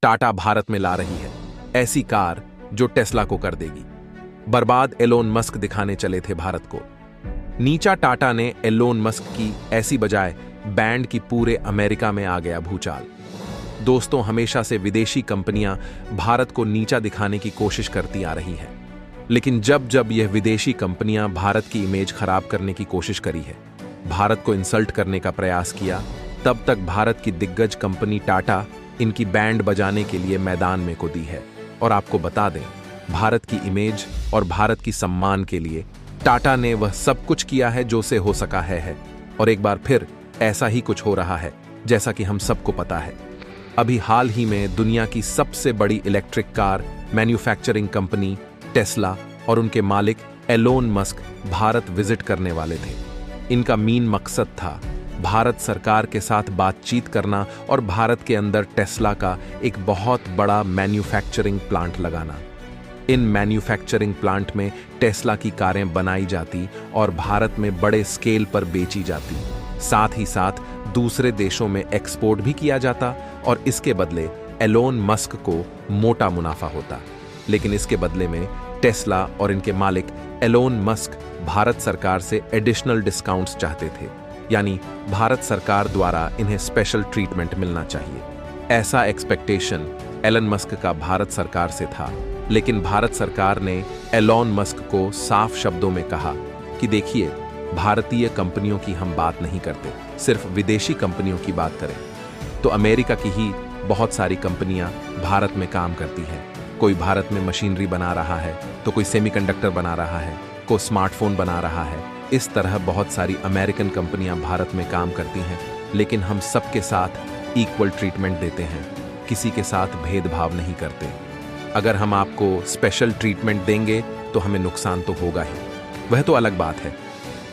टाटा भारत में ला रही है ऐसी कार जो टेस्ला को कर देगी बर्बाद। एलोन मस्क दिखाने चले थे भारत को। नीचा टाटा ने एलोन मस्क की ऐसी बजाय बैंड की पूरे अमेरिका में आ गया भूचाल। दोस्तों, हमेशा से विदेशी कंपनियां भारत को नीचा दिखाने की कोशिश करती आ रही हैं, लेकिन जब जब यह विदेशी कंपनियां भारत की इमेज खराब करने की कोशिश करी है, भारत को इंसल्ट करने का प्रयास किया, तब तक भारत की दिग्गज कंपनी टाटा इनकी बैंड बजाने के लिए मैदान में कूदी है। और आपको बता दें, भारत की इमेज और भारत की सम्मान के लिए टाटा ने वह सब कुछ किया है जो से हो सका है। और एक बार फिर ऐसा ही कुछ हो रहा है जैसा कि हम सबको पता है। अभी हाल ही में दुनिया की सबसे बड़ी electric car manufacturing company Tesla और उनके मालिक एलोन मस्क भारत विजिट करने वाले थे। इनका मेन मकसद था भारत सरकार के साथ बातचीत करना और भारत के अंदर टेस्ला का एक बहुत बड़ा मैन्युफैक्चरिंग प्लांट लगाना। इन मैन्युफैक्चरिंग प्लांट में टेस्ला की कारें बनाई जाती और भारत में बड़े स्केल पर बेची जाती, साथ ही साथ दूसरे देशों में एक्सपोर्ट भी किया जाता और इसके बदले एलोन मस्क को मोटा मुनाफा होता। लेकिन इसके बदले में टेस्ला और इनके मालिक एलोन मस्क भारत सरकार से एडिशनल डिस्काउंट्स चाहते थे, यानी भारत सरकार द्वारा इन्हें स्पेशल ट्रीटमेंट मिलना चाहिए। ऐसा एक्सपेक्टेशन एलन मस्क का भारत सरकार से था, लेकिन भारत सरकार ने एलोन मस्क को साफ शब्दों में कहा कि देखिए, भारतीय कंपनियों की हम बात नहीं करते, सिर्फ विदेशी कंपनियों की बात करें। तो अमेरिका की ही बहुत सारी कंपनियां भारत में काम करती हैं। कोई भारत में मशीनरी बना रहा है, तो कोई सेमीकंडक्टर बना रहा है, कोई स्मार्टफोन बना रहा है। इस तरह बहुत सारी अमेरिकन कंपनियां भारत में काम करती हैं, लेकिन हम सबके साथ इक्वल ट्रीटमेंट देते हैं, किसी के साथ भेदभाव नहीं करते। अगर हम आपको स्पेशल ट्रीटमेंट देंगे तो हमें नुकसान तो होगा ही, वह तो अलग बात है।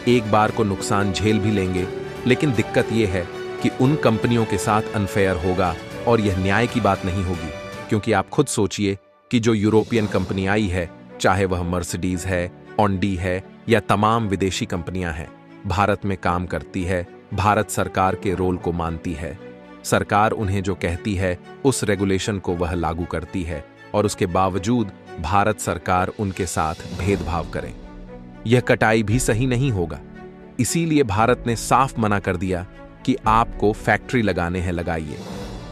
एक बार को नुकसान झेल भी लेंगे, लेकिन दिक्कत यह है कि उन कंपनियों के साथ अनफेयर होगा और यह न्याय की बात नहीं होगी। क्योंकि आप खुद सोचिए कि जो यूरोपियन कंपनी आई है, चाहे वह मर्सिडीज है, ऑडी है या तमाम विदेशी कंपनियां हैं, भारत में काम करती है, भारत सरकार के रोल को मानती है। सरकार उन्हें जो कहती है उस रेगुलेशन को वह लागू करती है, और उसके बावजूद भारत सरकार उनके साथ भेदभाव करे, यह कटाई भी सही नहीं होगा। इसीलिए भारत ने साफ मना कर दिया कि आपको फैक्ट्री लगाने हैं, लगाइए,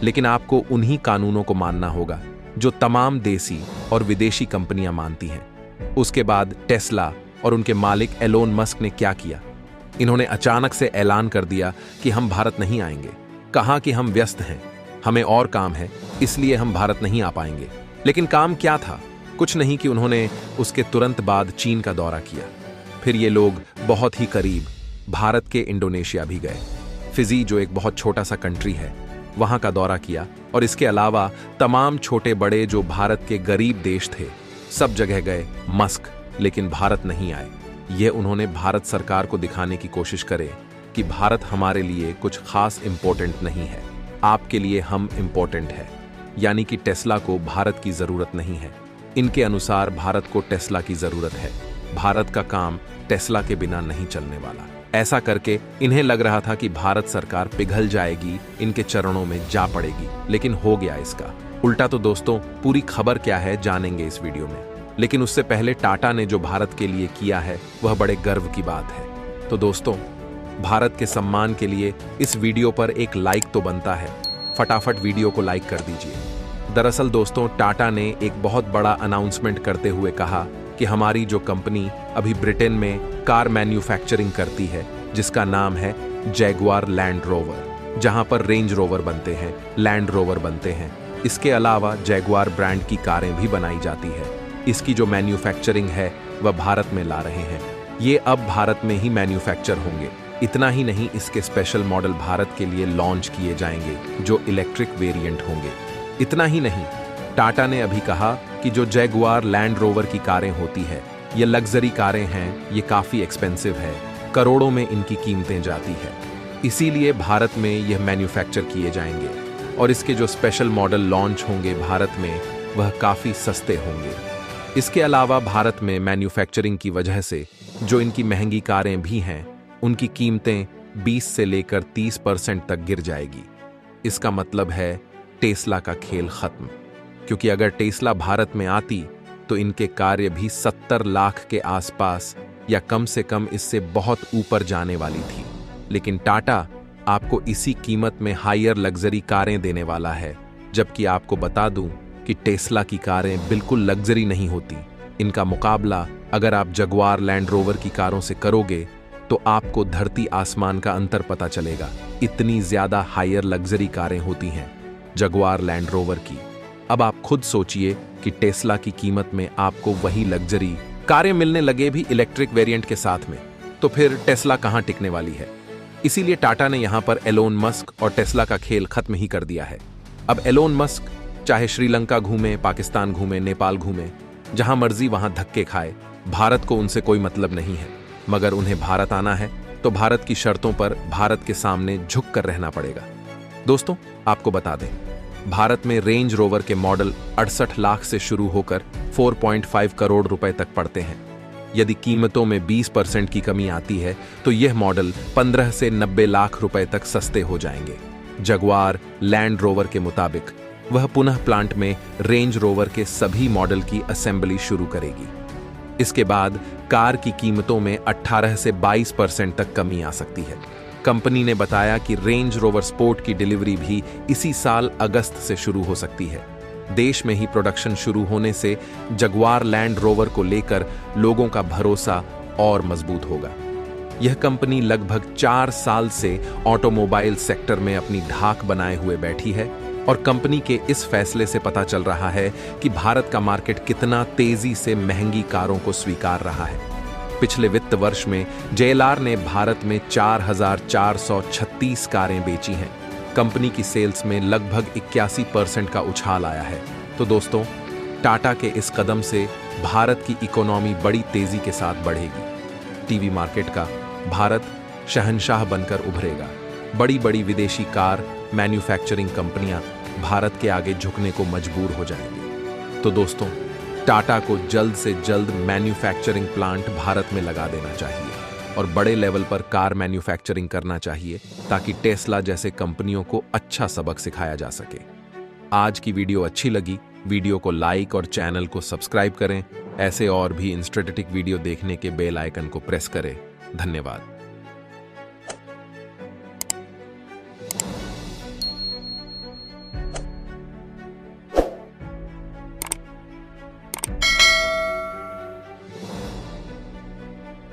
लेकिन आपको उन्हीं कानूनों को मानना होगा जो तमाम देसी और विदेशी कंपनियां मानती हैं। उसके बाद टेस्ला और उनके मालिक एलोन मस्क ने क्या किया? इन्होंने अचानक से ऐलान कर दिया कि हम भारत नहीं आएंगे। कहा कि हम व्यस्त हैं, हमें और काम है, इसलिए हम भारत नहीं आ पाएंगे। लेकिन काम क्या था? कुछ नहीं कि उन्होंने उसके तुरंत बाद चीन का दौरा किया। फिर ये लोग बहुत ही करीब भारत के इंडोनेशिया भी गए। फिजी, जो एक बहुत छोटा सा कंट्री है, वहां का दौरा किया। और इसके अलावा तमाम छोटे बड़े जो भारत के गरीब देश थे, सब जगह गए मस्क, लेकिन भारत नहीं आए। यह उन्होंने भारत सरकार को दिखाने की कोशिश करे कि भारत हमारे लिए कुछ खास इंपॉर्टेंट नहीं है, आपके लिए हम इंपॉर्टेंट है। यानी कि टेस्ला को भारत की जरूरत नहीं है। इनके अनुसार भारत को टेस्ला की जरूरत है। भारत का काम टेस्ला के बिना नहीं चलने वाला। ऐसा करके इन्हें लग रहा था कि भारत सरकार पिघल जाएगी, इनके चरणों में जा पड़ेगी, लेकिन हो गया इसका उल्टा। तो दोस्तों, पूरी खबर क्या है जानेंगे इस वीडियो में, लेकिन उससे पहले टाटा ने जो भारत के लिए किया है वह बड़े गर्व की बात है। तो दोस्तों, भारत के सम्मान के लिए इस वीडियो पर एक लाइक तो बनता है। फटाफट वीडियो को लाइक कर दीजिए। दरअसल दोस्तों, टाटा ने एक बहुत बड़ा अनाउंसमेंट करते हुए कहा कि हमारी जो कंपनी अभी ब्रिटेन में कार मैन्युफैक्चरिंग करती है, जिसका नाम है जैगुआर लैंड रोवर, जहां पर रेंज रोवर बनते हैं, लैंड रोवर बनते हैं। इसके अलावा जैगुआर ब्रांड की कारें भी बनाई जाती है। इसकी जो मैन्युफैक्चरिंग है वह भारत में ला रहे हैं। ये अब भारत में ही मैन्युफैक्चर होंगे। इतना ही नहीं, इसके स्पेशल मॉडल भारत के लिए लॉन्च किए जाएंगे जो इलेक्ट्रिक वेरिएंट होंगे। इतना ही नहीं, टाटा ने अभी कहा कि जो जैगुआर लैंड रोवर की कारें होती है, ये लग्जरी कारें हैं, ये काफ़ी एक्सपेंसिव है, करोड़ों में इनकी कीमतें जाती है। इसीलिए भारत में यह मैन्युफैक्चर किए जाएंगे और इसके जो स्पेशल मॉडल लॉन्च होंगे भारत में, वह काफ़ी सस्ते होंगे। इसके अलावा भारत में मैन्युफैक्चरिंग की वजह से जो इनकी महंगी कारें भी हैं, उनकी कीमतें 20 से लेकर 30% तक गिर जाएगी। इसका मतलब है टेस्ला का खेल खत्म। क्योंकि अगर टेस्ला भारत में आती तो इनके कार्य भी 70 लाख के आसपास या कम से कम इससे बहुत ऊपर जाने वाली थी। लेकिन टाटा आपको इसी कीमत में हायर लग्जरी कारें देने वाला है, जबकि आपको बता दूं कि टेस्ला की कारें बिल्कुल लग्जरी नहीं होती। इनका मुकाबला अगर आप जगुआर लैंड रोवर की कारों से करोगे तो आपको धरती आसमान का अंतर पता चलेगा। इतनी ज्यादा हायर लग्जरी कारें होती हैं जगुआर लैंड रोवर की। अब आप खुद सोचिए कि टेस्ला की कीमत में आपको वही लग्जरी कारें मिलने लगे भी इलेक्ट्रिक वेरिएंट के साथ में, तो फिर टेस्ला कहां टिकने वाली है। इसीलिए टाटा ने यहां पर एलोन मस्क और टेस्ला का खेल खत्म ही कर दिया है। अब एलोन मस्क चाहे श्रीलंका घूमे, पाकिस्तान घूमे, नेपाल घूमे, जहां मर्जी वहां धक्के खाए, भारत को उनसे कोई मतलब नहीं है। मगर उन्हें भारत आना है तो भारत की शर्तों पर भारत के सामने झुक कर रहना पड़ेगा। दोस्तों, आपको बता दें, भारत में रेंज रोवर के मॉडल 68 लाख से शुरू होकर 4.5 करोड़ रुपए तक पड़ते हैं। यदि कीमतों में 20% की कमी आती है तो यह मॉडल 15 से 90 लाख रुपए तक सस्ते हो जाएंगे। जगुआर लैंड रोवर के मुताबिक वह पुनः प्लांट में रेंज रोवर के सभी मॉडल की असेंबली शुरू करेगी। इसके बाद कार की कीमतों में 18 से 22% तक कमी आ सकती है। कंपनी ने बताया कि रेंज रोवर स्पोर्ट की डिलीवरी भी इसी साल अगस्त से शुरू हो सकती है। देश में ही प्रोडक्शन शुरू होने से जगुआर लैंड रोवर को लेकर लोगों का भरोसा और मजबूत होगा। यह कंपनी लगभग 4 साल से ऑटोमोबाइल सेक्टर में अपनी धाक बनाए हुए बैठी है और कंपनी के इस फैसले से पता चल रहा है कि भारत का मार्केट कितना तेजी से महंगी कारों को स्वीकार रहा है। पिछले वित्त वर्ष में JLR ने भारत में 4,436 कारें बेची हैं। कंपनी की सेल्स में लगभग 81% का उछाल आया है। तो दोस्तों, टाटा के इस कदम से भारत की इकोनॉमी बड़ी तेजी के साथ बढ़ेगी। टीवी मार्केट का भारत शहंशाह बनकर उभरेगा। बड़ी बड़ी विदेशी कार मैन्युफैक्चरिंग कंपनियां भारत के आगे झुकने को मजबूर हो जाएंगी। तो दोस्तों, टाटा को जल्द से जल्द मैन्युफैक्चरिंग प्लांट भारत में लगा देना चाहिए और बड़े लेवल पर कार मैन्युफैक्चरिंग करना चाहिए ताकि टेस्ला जैसे कंपनियों को अच्छा सबक सिखाया जा सके। आज की वीडियो अच्छी लगी, वीडियो को लाइक और चैनल को सब्सक्राइब करें। ऐसे और भी इंस्ट्रेटेटिक वीडियो देखने के बेल आइकन को प्रेस करें। धन्यवाद।